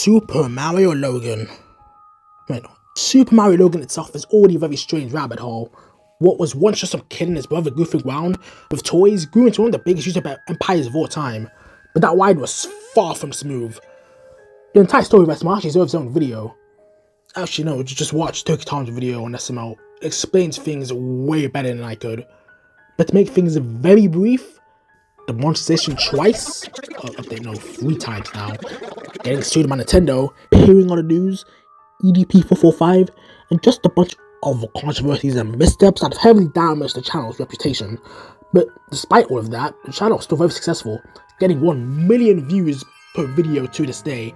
Super Mario Logan. Wait, no. Super Mario Logan itself is already a very strange rabbit hole. What was once just some kid and his brother goofing around with toys grew into one of the biggest YouTube empires of all time. But that ride was far from smooth. The entire story of SML actually deserves its own video. Actually, no, just watch Turkey Tom's video on SML. It explains things way better than I could. But to make things very brief, the monetization twice, update no, 3 times now, getting sued by Nintendo, appearing on the news, EDP 445, and just a bunch of controversies and missteps that have heavily damaged the channel's reputation. But despite all of that, the channel is still very successful, getting 1 million views per video to this day,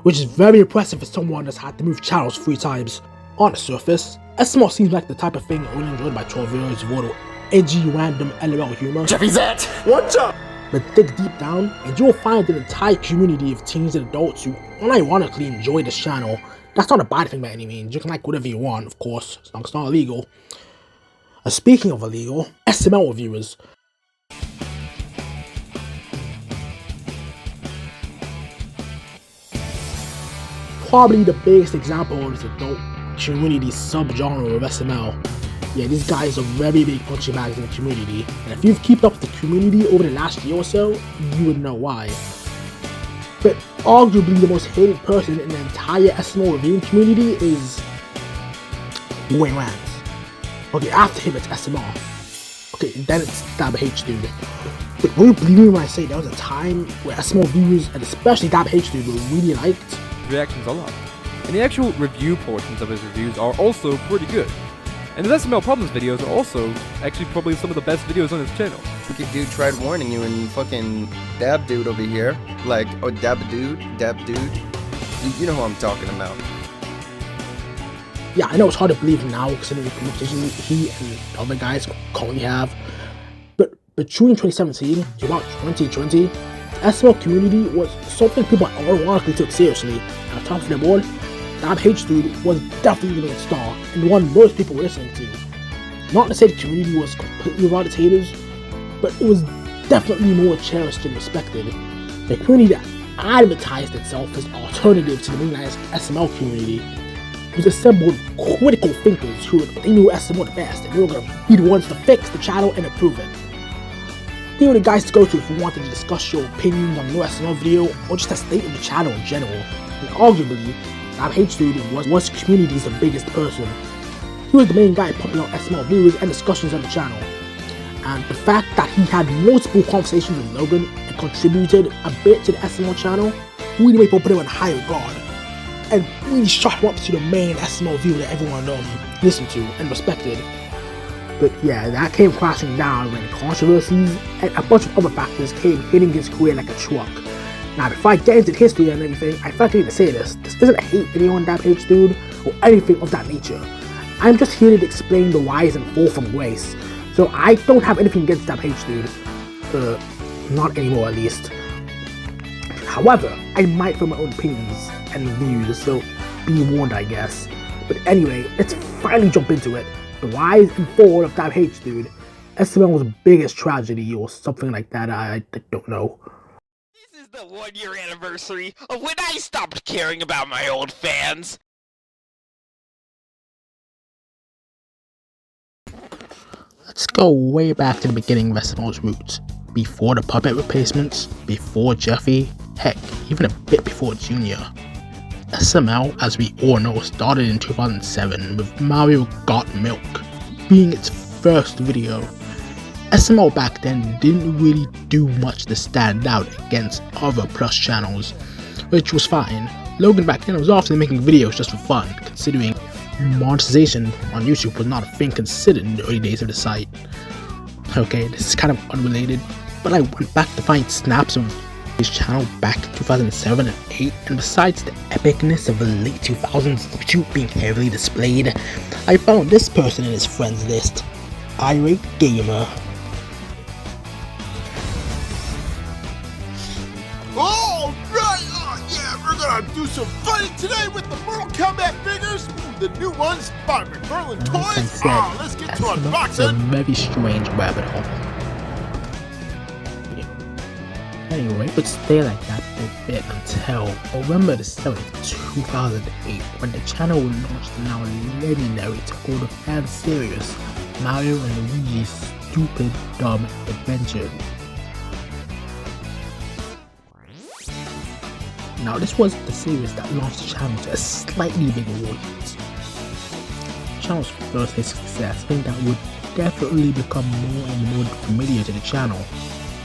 which is very impressive for someone that's had to move channels 3 times. On the surface, SML seems like the type of thing only enjoyed by 12-year-olds with a little edgy, random LOL humor. Jeffy's that! What's up? But dig deep down, and you'll find an entire community of teens and adults who unironically enjoy this channel. That's not a bad thing by any means. You can like whatever you want, of course, as long as it's not illegal. Speaking of illegal, SML reviewers. Probably the biggest example of this adult community subgenre of SML. Yeah, these guys are very big punching bags in the community, and if you've kept up with the community over the last year or so, you would know why. But arguably the most hated person in the entire SML reviewing community is Wayne Rams. Okay, after him it's SMR. Okay, then it's Dabhdude. But will you believe me when I say there was a time where SML viewers, and especially Dabhdude, were really liked? Reactions a lot, and the actual review portions of his reviews are also pretty good. And his SML Problems videos are also actually probably some of the best videos on his channel. Dude tried warning you and fucking Dabhdude over here. Like, oh, Dabhdude. You know who I'm talking about. Yeah, I know it's hard to believe now considering the conversation he and other guys currently have. But between 2017 to about 2020, the SML community was something people ironically took seriously. And on top of them all, Dabhdude was definitely the main star and the one most people were listening to. Not to say the community was completely without its haters, but it was definitely more cherished and respected. The community that advertised itself as alternative to the mainline SML community was assembled of critical thinkers who they knew SML the best and they were going to be the ones to fix the channel and improve it. They were the guys to go to if you wanted to discuss your opinions on a new SML video or just a state of the channel in general. And arguably, Dabhdude was community's the biggest person. He was the main guy pumping out SML videos and discussions on the channel. And the fact that he had multiple conversations with Logan and contributed a bit to the SML channel really made people put him in high regard. And really shot him up to the main SML viewer that everyone listened to and respected. But yeah, that came crashing down when controversies and a bunch of other factors came hitting his career like a truck. Now, before I get into the history and everything, I felt I need to say this. This isn't a hate video on Dabhdude or anything of that nature. I'm just here to explain the rise and fall from grace. So I don't have anything against Dabhdude. Not anymore at least. However, I might form my own opinions and views, so be warned I guess. But anyway, let's finally jump into it. The rise and fall of Dabhdude. SML's biggest tragedy or something like that, I don't know. This is the 1-year anniversary of when I stopped caring about my old fans. Let's go way back to the beginning of SML's roots. Before the puppet replacements, before Jeffy, heck, even a bit before Junior. SML, as we all know, started in 2007 with Mario Got Milk being its first video. SML back then didn't really do much to stand out against other Plus channels, which was fine. Logan back then was often making videos just for fun, considering monetization on YouTube was not a thing considered in the early days of the site. Okay, this is kind of unrelated, but I went back to find snaps of his channel back in 2007 and 8, and besides the epicness of the late 2000s YouTube being heavily displayed, I found this person in his friends list, Irate Gamer. Do some fighting today with the Mortal Kombat figures, the new ones by McFarlane Toys. Let's get to unboxing. It's a very strange rabbit hole. Anyway, it would stay like that for a bit until November the 7th, 2008, when the channel launched the now legendary to all the fans serious Mario and Luigi's Stupid Dumb Adventure. Now this was the series that launched the channel to a slightly bigger audience. The channel's first hit success, I think that would definitely become more and more familiar to the channel.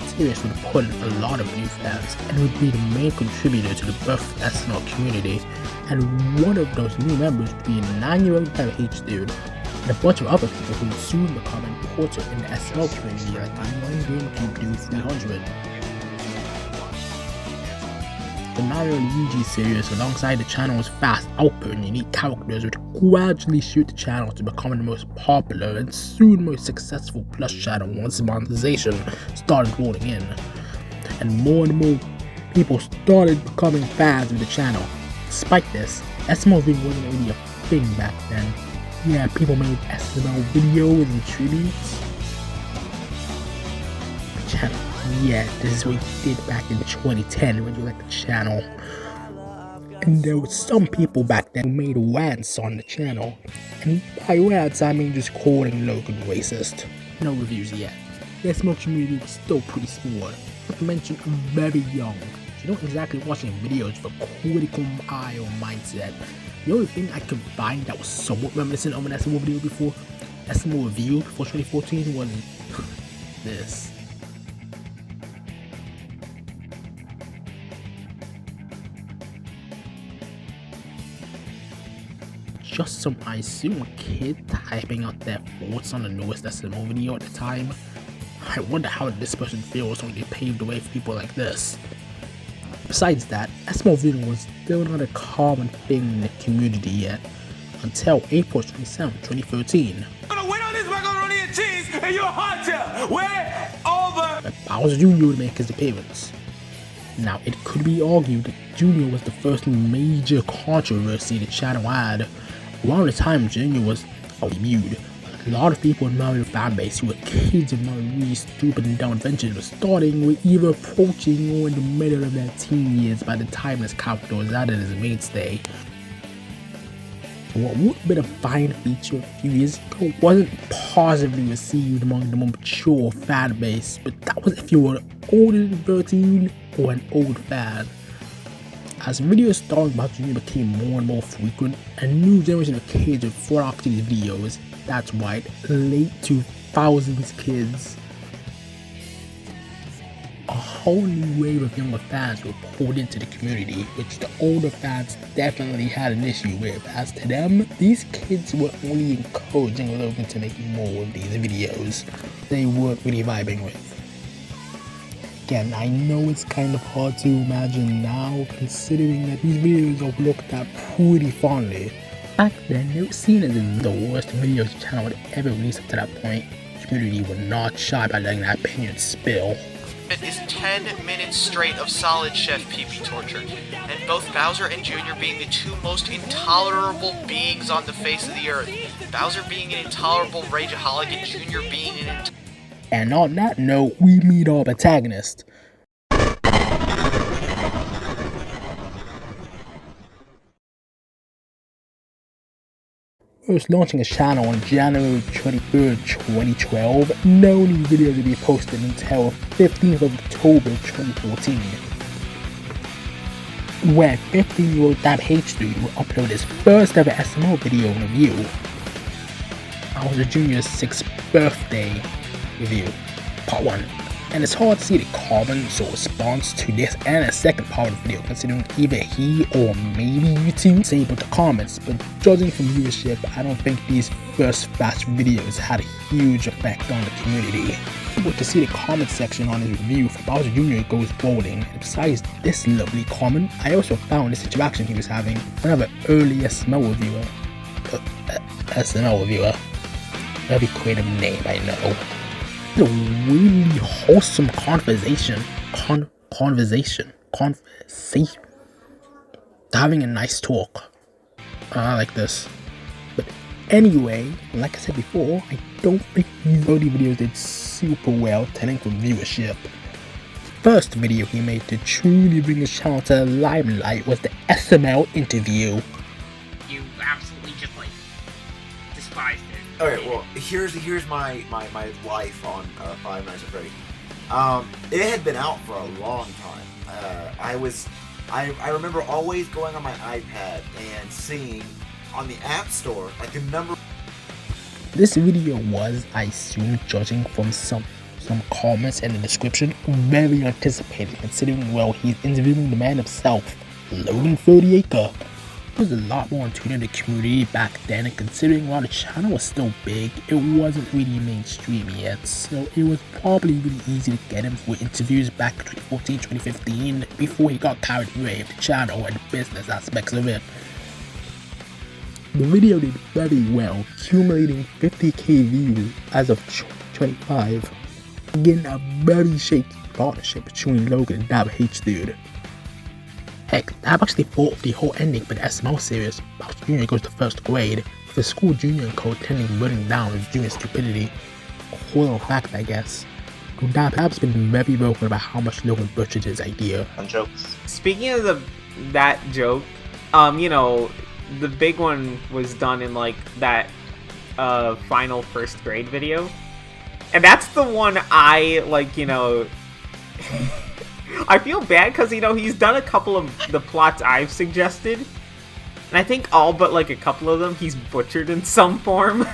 The series would pull in a lot of new fans and would be the main contributor to the birth of the SNL community, and one of those new members would be a 9-year-old Dabhdude and a bunch of other people who would soon become important in the SNL community, like the young GameCube Dude 300. The Mario and Luigi series, alongside the channel's fast output and unique characters, would gradually shoot the channel to become the most popular and soon most successful Plus channel once monetization started rolling in. And more people started becoming fans of the channel. Despite this, SML video wasn't really a thing back then. Yeah, people made SML videos and tributes. The channel. Yeah, this is what he did back in 2010 when you liked the channel. And there were some people back then who made rants on the channel. And by rants, I mean just calling Logan racist. No reviews yet. The SML community was still pretty small, not to mention very young. So you're not exactly watching videos with a critical eye or mindset. The only thing I could find that was somewhat reminiscent of an SML video before SML review before 2014 was this. Just some, I assume, a kid typing out their thoughts on the newest SML video at the time. I wonder how this person feels when they paved the way for people like this. Besides that, SML video was still not a common thing in the community yet, until April 27, 2013. Bowser Jr. would make his appearance. Now, it could be argued that Jr. was the first major controversy the channel had. Around the time Jr. was debuted, a lot of people in Mario fanbase who were kids of Mario's Stupid and Dumb Adventures were starting with either approaching or in the middle of their teen years by the time this character was added as a mainstay. What would have been a fine feature a few years ago wasn't positively received among the more mature fan base, but that was if you were older than 13 or an old fan. As videos starring about Jr. became more and more frequent, a new generation of kids would flock to these videos. That's right, late 2000s kids. A whole new wave of younger fans were poured into the community, which the older fans definitely had an issue with, as to them, these kids were only encouraging Logan to make more of these videos they weren't really vibing with. Again, I know it's kind of hard to imagine now, considering that these videos are looked at pretty fondly. Back then, they were seen as the worst videos the channel would ever release up to that point. The community were not shy about letting that opinion spill. It is 10 minutes straight of solid Chef Pee-Pee torture, and both Bowser and Jr. being the two most intolerable beings on the face of the earth. Bowser being an intolerable rageaholic and Jr. being an And on that note, we meet our protagonist. First launching his channel on January 23rd, 2012, no new videos will be posted until 15th of October 2014, where 15-year-old Dabhdude will upload his first ever SML video review. Bowser Jr.'s 6th birthday review, part 1. And it's hard to see the comments or response to this and a second part of the video, considering either he or maybe you two disabled the comments, but judging from viewership, I don't think these first batch videos had a huge effect on the community. But to see the comment section on his review for Bowser Jr. goes bowling, and besides this lovely comment, I also found this interaction he was having with another early SML reviewer. Very creative name, I know. A really wholesome conversation. Having a nice talk. I like this. But anyway, like I said before, I don't think these early videos did super well, telling for viewership. first video he made to truly bring his channel to the limelight was the SML interview. You absolutely just like despised it. Okay, well, here's my life on Five Nights at Freddy. It had been out for a long time. I remember always going on my iPad and seeing on the App Store like a number. This video was, I assume, judging from some comments in the description, very anticipated considering, well, he's interviewing the man himself, Logan 30acre. There was a lot more into the community back then, and considering while the channel was still big, it wasn't really mainstream yet, so it was probably really easy to get him for interviews back in 2014, 2015, before he got carried away with the channel and the business aspects of it. The video did very well, accumulating 50k views as of 2025, again a very shaky partnership between Logan and Dabhdude. Heck, Dab actually thought of the whole ending for the SML series, Bowser Jr. goes to first grade, with the school junior code tending burning down with junior stupidity. A whole fact, I guess. Dab's been very vocal about how much Logan butchered his idea. On jokes. Speaking of that joke, you know, the big one was done in like that final first grade video, and that's the one I like, you know. I feel bad because, you know, he's done a couple of the plots I've suggested, and I think all but like a couple of them he's butchered in some form.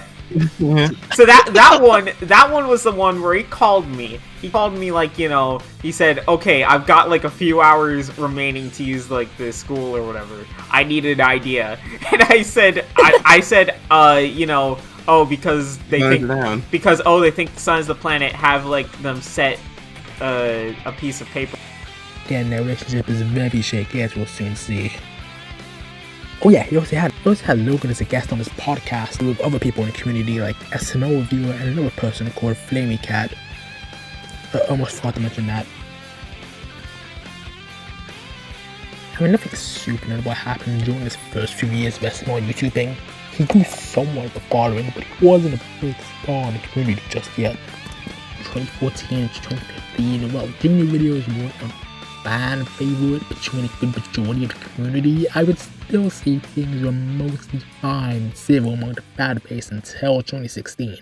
So that one was the one where he called me like, you know, he said, okay, I've got like a few hours remaining to use like the school or whatever, I need an idea. And I said, you know, oh, because they think they think the sun is the planet, have like them set a piece of paper. Their relationship is very shaky, as we'll soon see. Oh yeah, he also had Logan as a guest on his podcast with other people in the community like SML reviewer and another person called Flamey Cat. I almost forgot to mention that. I mean, nothing super notable happened during his first few years of SML YouTubing. He grew somewhat of a following, but he wasn't a big star in the community just yet. 2014 to 2015, well, Jimmy videos weren't a fan favorite between a good majority of the community. I would still say things were mostly fine and civil among the fan base until 2016.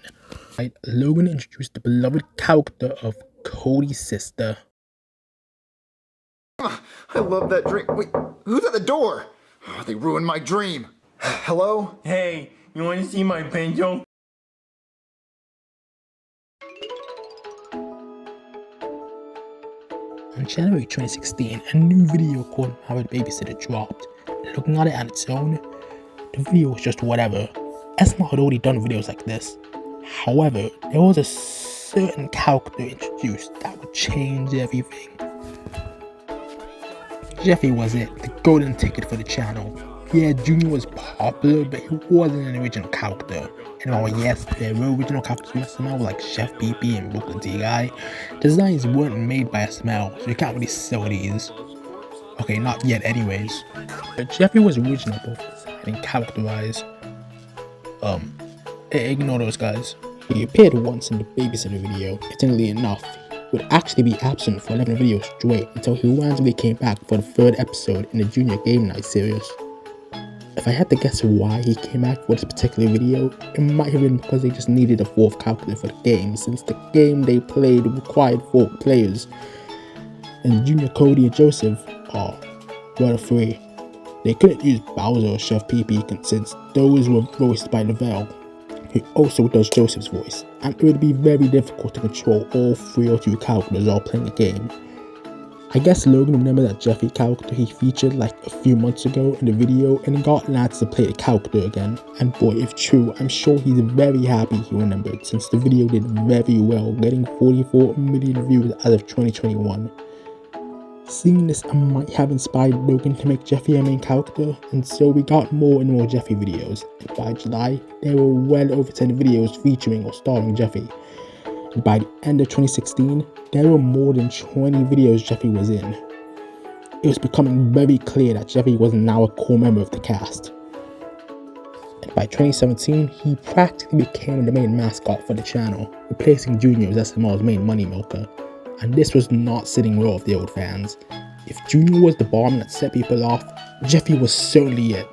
Right, Logan introduced the beloved character of Cody's sister. I love that drink. Wait, who's at the door? Oh, they ruined my dream. Hello? Hey, you want to see my pencil? On January 2016, a new video called Married Babysitter dropped. Looking at it on its own, the video was just whatever. SML had already done videos like this. However, there was a certain character introduced that would change everything. Jeffy was it, the golden ticket for the channel. Yeah, Junior was popular, but he wasn't an original character. And while yes, there were original characters from SML like Chef PP and Brooklyn D-Guy, designs weren't made by SML, so you can't really sell these. Okay, not yet anyways. But Jeffy was original both design and character-wise. Ignore those guys. He appeared once in the babysitter video. Interestingly enough, he would actually be absent for 11 videos straight until he randomly came back for the 3rd episode in the Junior Game Night series. If I had to guess why he came back for this particular video, it might have been because they just needed a 4th character for the game, since the game they played required 4 players, and Junior, Cody, and Joseph are one of 3. They couldn't use Bowser or Chef PP since those were voiced by Lavelle, who also does Joseph's voice, and it would be very difficult to control all 3 or 2 characters while playing the game. I guess Logan remember that Jeffy character he featured like a few months ago in the video and got lads to play the character again, and boy, if true, I'm sure he's very happy he remembered since the video did very well, getting 44 million views as of 2021. Seeing this might have inspired Logan to make Jeffy a main character, and so we got more and more Jeffy videos, and by July, there were well over 10 videos featuring or starring Jeffy. And by the end of 2016, there were more than 20 videos Jeffy was in. It was becoming very clear that Jeffy was now a core member of the cast. And by 2017, he practically became the main mascot for the channel, replacing Junior as SML's main money milker. and this was not sitting well with the old fans. If Junior was the bomb that set people off, Jeffy was certainly it.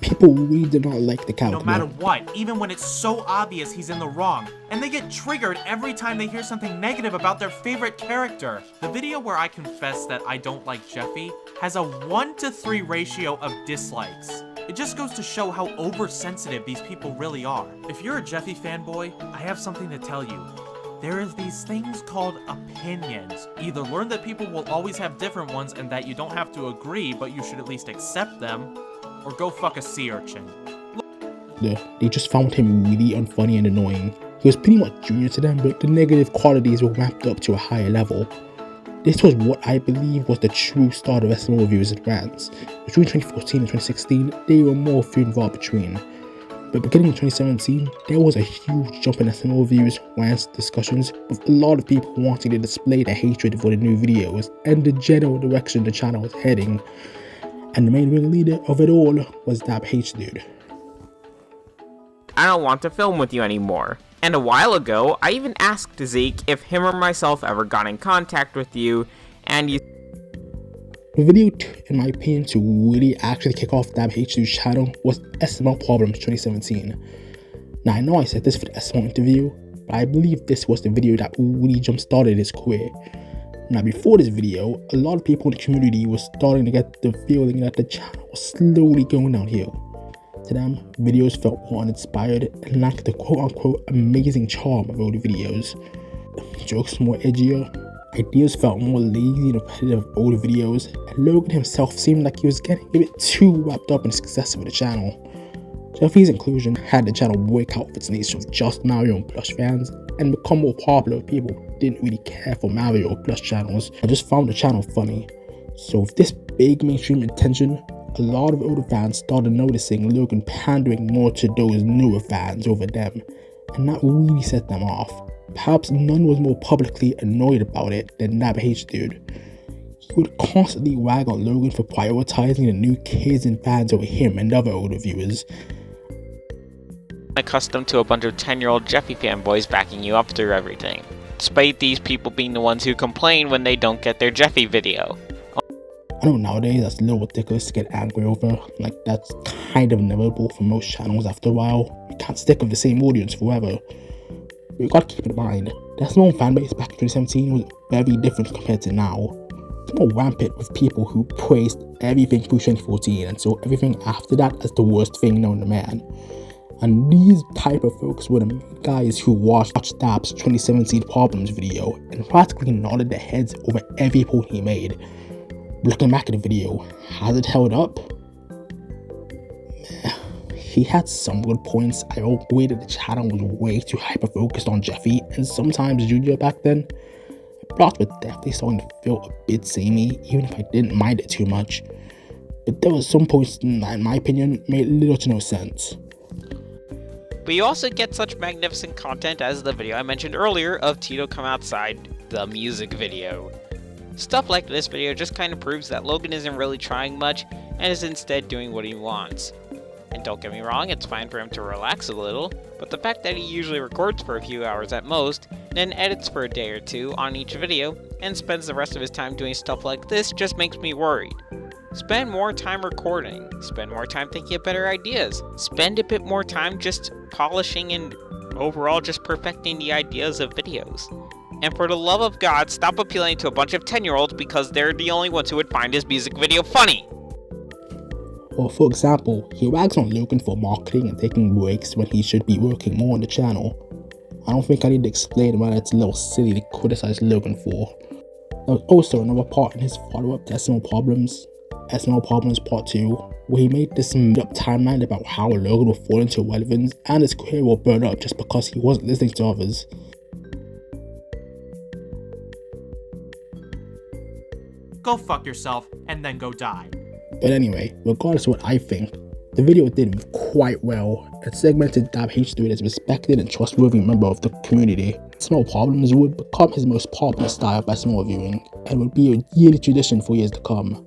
People really did not like the character. No matter what, even when it's so obvious he's in the wrong, and they get triggered every time they hear something negative about their favorite character. The video where I confess that I don't like Jeffy has a 1-to-3 ratio of dislikes. It just goes to show how oversensitive these people really are. If you're a Jeffy fanboy, I have something to tell you. There is these things called opinions. Either learn that people will always have different ones and that you don't have to agree, but you should at least accept them, or go fuck a sea urchin. They just found him really unfunny and annoying. He was pretty much Junior to them, but the negative qualities were ramped up to a higher level. This was what I believe was the true start of SML reviews and rants. Between 2014 and 2016, they were more few and far between. But beginning in 2017, there was a huge jump in SML reviews, rants, discussions, with a lot of people wanting to display their hatred for the new videos and the general direction the channel was heading. And the main ringleader of it all was Dabhdude. I don't want to film with you anymore. And a while ago, I even asked Zeke if him or myself ever got in contact with you, and you... The video, in my opinion, to really actually kick off Dabhdude's channel was SML Problems 2017. Now, I know I said this for the SML interview, but I believe this was the video that really jump-started his career. Now, before this video, a lot of people in the community were starting to get the feeling that the channel was slowly going downhill. To them, videos felt more uninspired and lacked the quote-unquote amazing charm of older videos. Jokes more edgier, ideas felt more lazy and repetitive of older videos, and Logan himself seemed like he was getting a bit too wrapped up in the success of the channel. Jeffy's inclusion had the channel break out of its niche of just Mario and Plush fans and become more popular with people who didn't really care for Mario or Plush channels and just found the channel funny. So with this big mainstream attention, a lot of older fans started noticing Logan pandering more to those newer fans over them, and that really set them off. Perhaps none was more publicly annoyed about it than Dabhdude. He would constantly rag on Logan for prioritizing the new kids and fans over him and other older viewers. Accustomed to a bunch of 10-year-old Jeffy fanboys backing you up through everything, despite these people being the ones who complain when they don't get their Jeffy video. I know nowadays that's a little ridiculous to get angry over, like that's kind of inevitable for most channels after a while. You can't stick with the same audience forever. But you gotta keep in mind, the SML fanbase back in 2017 was very different compared to now. It's more rampant with people who praised everything through 2014 and saw everything after that as the worst thing known to man. And these type of folks were the main guys who watched Dab's 2017 Problems video and practically nodded their heads over every point he made. Looking back at the video, has it held up? Meh. He had some good points. I agree that the channel was way too hyper-focused on Jeffy and sometimes Junior back then. The plots were definitely starting to feel a bit samey, even if I didn't mind it too much. But there were some points that, in my opinion, made little to no sense. But you also get such magnificent content as the video I mentioned earlier of Tito Come Outside, the music video. Stuff like this video just kind of proves that Logan isn't really trying much and is instead doing what he wants. And don't get me wrong, it's fine for him to relax a little, but the fact that he usually records for a few hours at most, then edits for a day or two on each video, and spends the rest of his time doing stuff like this just makes me worried. Spend more time recording, spend more time thinking of better ideas, spend a bit more time just polishing and overall just perfecting the ideas of videos. And for the love of God, stop appealing to a bunch of 10-year-olds because they're the only ones who would find his music video funny. Or for example, he rags on Logan for marketing and taking breaks when he should be working more on the channel. I don't think I need to explain why that's a little silly to criticize Logan for. There was also another part in his follow-up to SML Problems Part 2, where he made this made-up timeline about how Logan would fall into irrelevance and his career will burn up just because he wasn't listening to others. Go fuck yourself, and then go die. But anyway, regardless of what I think, the video did quite well. It segmented Dabhdude as a respected and trustworthy member of the community. SML Problems would become his most popular style of SML viewing, and would be a yearly tradition for years to come.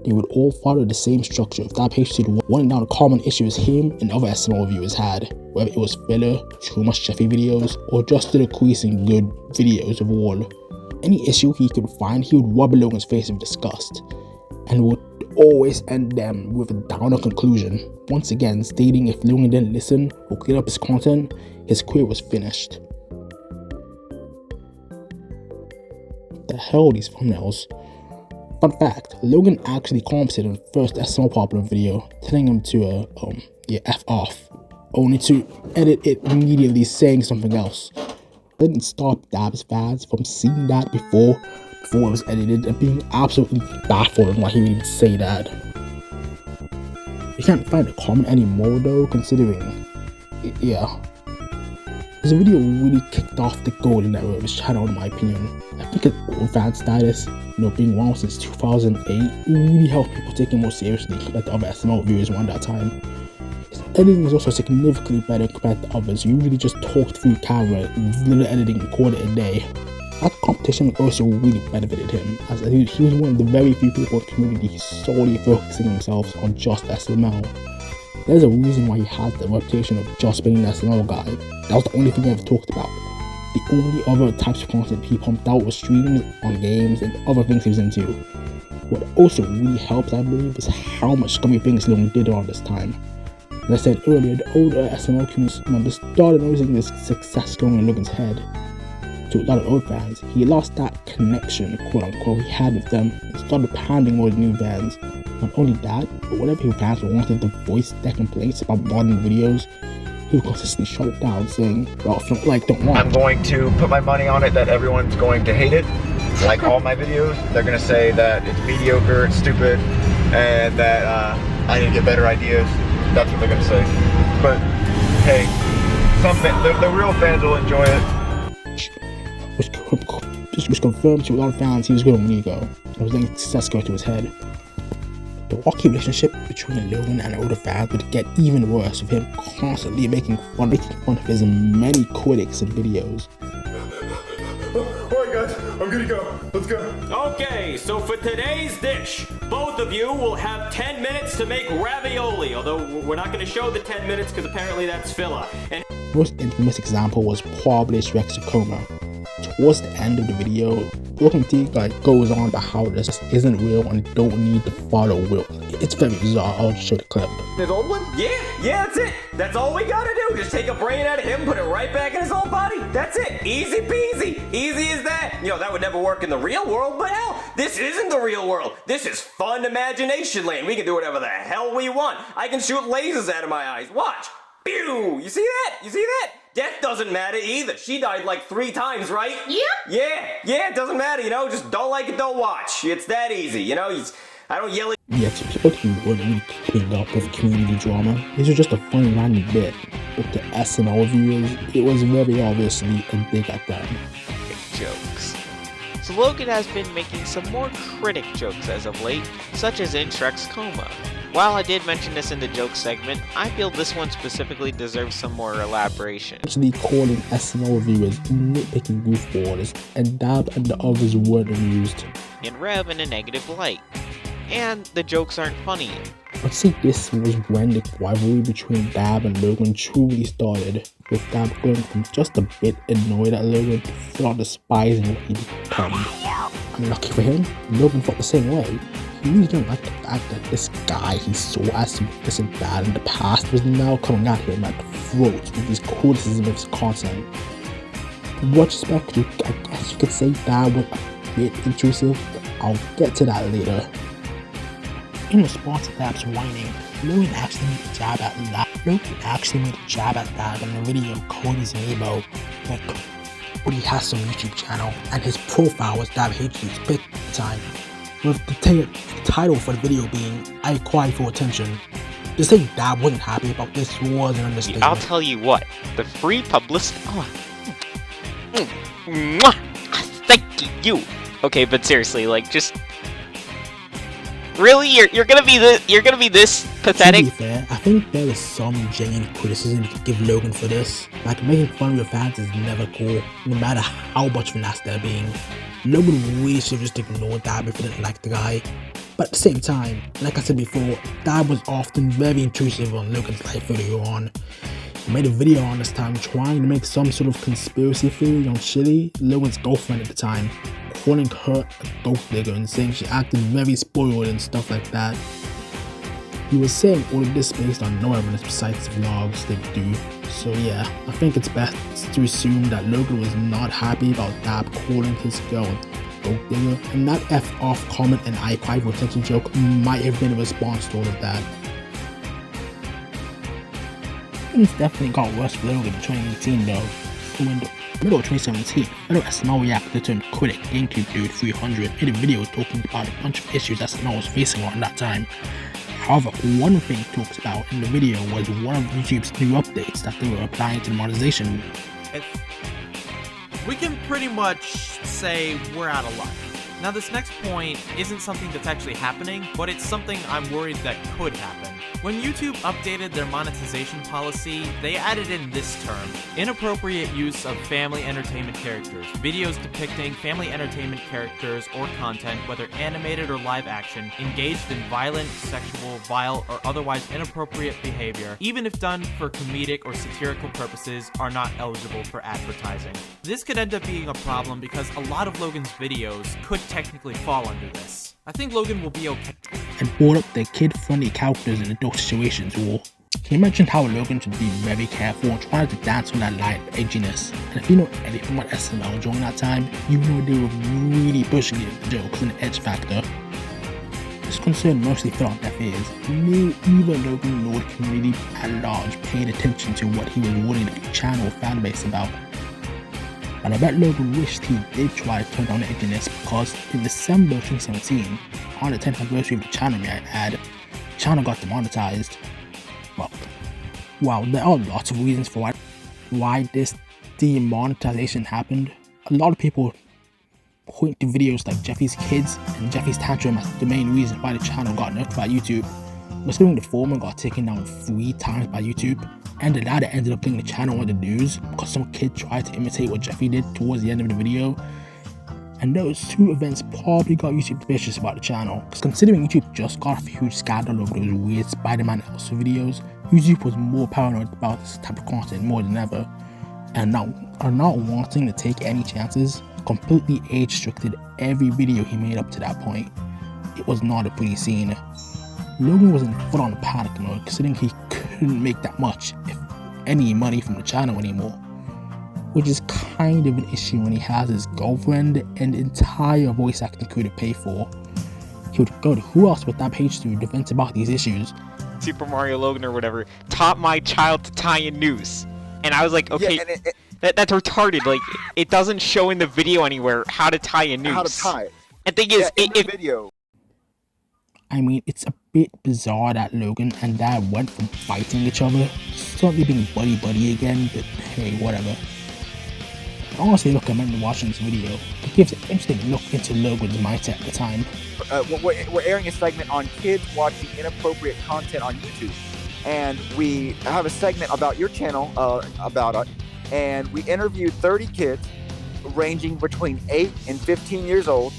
They would all follow the same structure of Dabhdude running down the common issues him and other SML viewers had, whether it was filler, too much Jeffy videos, or just the decreasing good videos of all. any issue he could find, he would rub Logan's face with disgust, and would always end them with a downer conclusion, once again stating if Logan didn't listen or clean up his content, his career was finished. What the hell are these thumbnails? Fun fact, Logan actually commented on the first SML popular video, telling him to F off, only to edit it immediately saying something else. Didn't stop Dab's fans from seeing that before it was edited and being absolutely baffled on why he would even say that. You can't find a comment anymore though, considering, yeah. This video really kicked off the golden era of his channel in my opinion. I think his old fan status, being around since 2008, really helped people take him more seriously compared to other SML viewers around that time. His editing was also significantly better compared to others who usually just talked through camera, little editing and called it a day. That competition also really benefited him, as he was one of the very few people in the community solely focusing themselves on just SML. There's a reason why he has the reputation of just being an SML guy. That was the only thing he ever talked about. The only other types of content he pumped out was streams on games and other things he was into. What also really helped, I believe, is how much scummy things Logan did around this time. As I said earlier, the older SML community members started noticing this success going in Logan's head. To a lot of old fans, he lost that connection, quote unquote, he had with them and started pandering more new fans. Not only that, but whenever his fans wanted to voice their complaints about modern videos, he would consistently shut it down, saying, well, if you don't like, don't watch. I'm going to put my money on it that everyone's going to hate it. Like all my videos, they're going to say that it's mediocre, it's stupid, and that I need to get better ideas. That's what they're going to say. But, hey, the real fans will enjoy it. Which confirmed to a lot of fans he was good on Ego, and was letting success go to his head. The rocky relationship between Logan and older fans would get even worse, with him constantly making fun of his many critics and videos. Alright guys, I'm good to go. Let's go. Okay, so for today's dish, both of you will have 10 minutes to make ravioli, although we're not going to show the 10 minutes because apparently that's filler. And the most infamous example was probably Shrek's coma. Towards the end of the video, Broken T goes on about how this isn't real and don't need to follow Will. It's very bizarre. I'll show the clip. his old one? Yeah, that's it. That's all we gotta do. Just take a brain out of him, put it right back in his old body. That's it. Easy peasy. Easy as that. You know, that would never work in the real world, but hell, this isn't the real world. This is fun imagination land. We can do whatever the hell we want. I can shoot lasers out of my eyes. Watch. Pew! You see that? You see that? Death doesn't matter either. She died like 3 times, right? Yeah. Yeah, it doesn't matter, you know? Just don't like it, don't watch. It's that easy, you know? I don't yell at... Yeah, people who weren't really keeping up with community drama. This was just a funny random bit. But to SML viewers, it was very obviously a dig at them. Jokes. So Logan has been making some more critic jokes as of late, such as in Shrek's coma. While I did mention this in the joke segment, I feel this one specifically deserves some more elaboration. Actually calling SML viewers nitpicking goofballs, and Dab and the others weren't amused. And Rev in a negative light. And the jokes aren't funny. I'd say this was when the rivalry between Dab and Logan truly started, with Dab going from just a bit annoyed at Logan to flat despising what he'd become. Unlucky for him, Logan felt the same way. He really didn't like the fact that this guy he saw as this and bad in the past was now coming at him at the throat with his criticism of his content. In retrospect, I guess you could say Dab was a bit intrusive, but I'll get to that later. In response to Dab's whining, Logan actually made a jab at Dab in the video Cody's Amiibo. Cody has some YouTube channel, and his profile was Dab Hates You big time, with the title for the video being I Cry for Attention. To say Dab wasn't happy about this was an understatement. I'll tell you what, the free publicity... Thank you! Okay, but seriously, like, just... Really? You're gonna be this pathetic? To be fair, I think there is some genuine criticism you could give Logan for this. Like, making fun of your fans is never cool, no matter how much of an ass they're being. Logan really should have just ignored Dab if he didn't like the guy. But at the same time, like I said before, Dab was often very intrusive on Logan's life earlier on. He made a video on this time trying to make some sort of conspiracy theory on Chili, Logan's girlfriend at the time, calling her a gold digger and saying she acted very spoiled and stuff like that. He was saying all of this based on no evidence besides vlogs they do. So yeah, I think it's best to assume that Logan was not happy about Dab calling his girl a gold digger, and that F off comment and I cry for attention joke might have been a response to all of that. Things definitely got worse for Logan in 2018 though. In the middle of 2017, fellow SNL reactor turned critic GameCube 300 made a video talking about a bunch of issues SNL was facing around that time. However, one thing he talks about in the video was one of YouTube's new updates that they were applying to the monetization. We can pretty much say we're out of luck. Now this next point isn't something that's actually happening, but it's something I'm worried that could happen. When YouTube updated their monetization policy, they added in this term: inappropriate use of family entertainment characters. Videos depicting family entertainment characters or content, whether animated or live action, engaged in violent, sexual, vile, or otherwise inappropriate behavior, even if done for comedic or satirical purposes, are not eligible for advertising. This could end up being a problem because a lot of Logan's videos could technically fall under this. I think Logan will be okay. And brought up the kid-friendly characters in adult situations, or he mentioned how Logan should be very careful and try to dance on that line of edginess. And if you know anything about SNL during that time, you know they were really pushing it for jokes and the edge factor. This concern mostly fell on deaf ears. Even Logan nor the community at large paid attention to what he was willing to channel fan base about. And I bet Logan wished he did try to turn down the edginess, because in December 2017, on the 10th anniversary of the channel the channel got demonetized. Well, wow, there are lots of reasons for why this demonetization happened. A lot of people point to videos like Jeffy's Kids and Jeffy's Tantrum as the main reason why the channel got nerfed by YouTube. Considering the former got taken down 3 times by YouTube, and the latter ended up putting the channel on the news because some kid tried to imitate what Jeffy did towards the end of the video. And those 2 events probably got YouTube vicious about the channel, because considering YouTube just got a huge scandal over those weird Spider-Man Elsa videos, YouTube was more paranoid about this type of content more than ever, and now not wanting to take any chances, completely age restricted every video he made up to that point. It was not a pretty scene. Logan was in full on panic mode, considering he couldn't make that much, if any, money from the channel anymore. Which is kind of an issue when he has his girlfriend and entire voice acting crew to pay for. He would go to who else but Dabhdude to vent about these issues. Super Mario Logan or whatever taught my child to tie a noose, and I was like, okay, yeah, that's retarded. Like, it doesn't show in the video anywhere how to tie a noose. How to tie it. And thing is, in the video. I mean, it's a bit bizarre that Logan and Dad went from fighting each other to suddenly being buddy-buddy again, but hey, whatever. I honestly recommend watching this video. It gives an interesting look into Logan's mindset at the time. We're airing a segment on kids watching inappropriate content on YouTube. And we have a segment about your channel, about it. And we interviewed 30 kids ranging between 8 and 15 years old.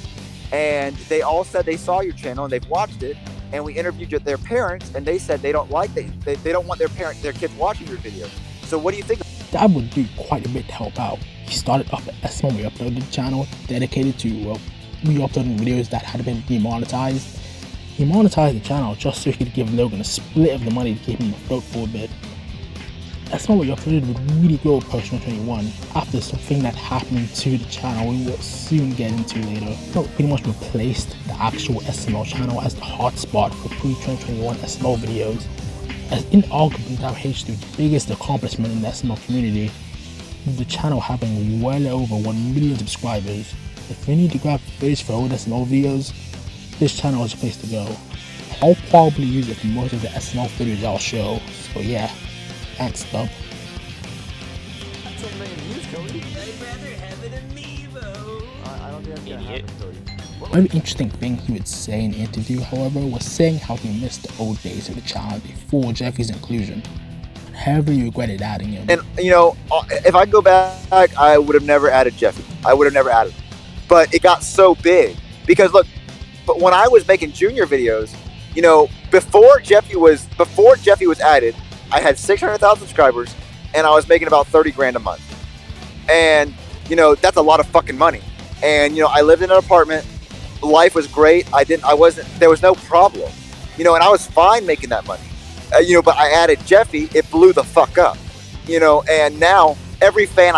And they all said they saw your channel and they've watched it. And we interviewed their parents, and they said they don't like they don't want their kids watching your video. So what do you think? Dad would do quite a bit to help out. He started up a small re-uploaded channel dedicated to re-uploading videos that had been demonetized. He monetized the channel just so he could give Logan a split of the money to keep him afloat for a bit. Small re-uploaded would really grow Personal 21 after something that happened to the channel we will soon get into later. It pretty much replaced the actual SML channel as the hotspot for pre-2021 SML videos, as inarguably Dabhdude's biggest accomplishment in the SML community, with the channel having well over 1 million subscribers. If you need to grab footage for old SML videos, this channel is the place to go. I'll probably use it for most of the SML footage I'll show, so yeah. Thanks, Dub. That's a million views, Cody. I'd rather have an amiibo. I don't think that's gonna happen, Cody. A very interesting thing he would say in the interview, however, was saying how he missed the old days of the channel before Jeffy's inclusion, and heavily regretted adding him. And you know, if I go back, I would have never added Jeffy. I would have never added him. But it got so big because look, but when I was making junior videos, you know, before Jeffy was added, I had 600,000 subscribers, and I was making about 30 grand a month. And, you know, that's a lot of fucking money. and I lived in an apartment. Life was great. There was no problem, and I was fine making that money. But I added Jeffy, it blew the fuck up, and now every fan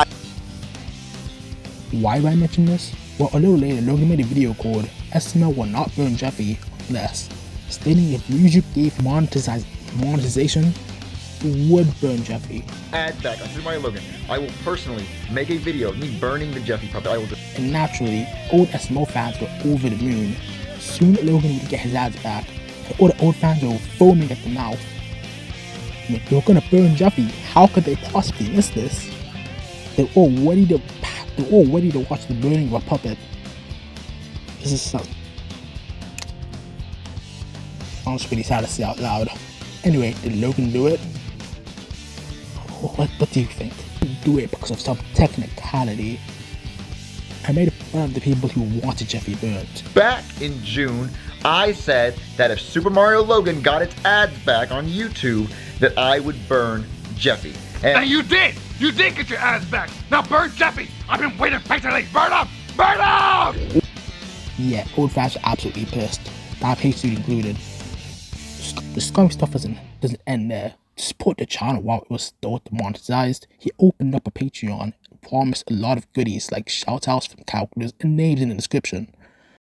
Why do I mention this? Well, a little later, Logan made a video called SML will not burn Jeffy unless, stating if YouTube gave monetization, it would burn Jeffy. Ads back on Super Mario Logan. I will personally make a video of me burning the Jeffy puppet. I will just. And naturally, old SML fans were over the moon. Soon Logan would get his ads back, and all the old fans were foaming at the mouth. I mean, they were gonna burn Jeffy. How could they possibly miss this? They're all ready to watch the burning of a puppet. This is so. I'm just really sad to say out loud. Anyway, did Logan do it? What do you think? He didn't do it because of some technicality. I made fun of the people who wanted Jeffy burnt. Back in June, I said that if Super Mario Logan got its ads back on YouTube, that I would burn Jeffy. And you did! You did get your ads back! Now burn Jeffy! I've been waiting patiently! Burn him! Burn him! Yeah, old fans are absolutely pissed. That hate suit included. The scummy stuff doesn't end there. To support the channel while it was still demonetized, he opened up a Patreon and promised a lot of goodies like shoutouts from characters and names in the description.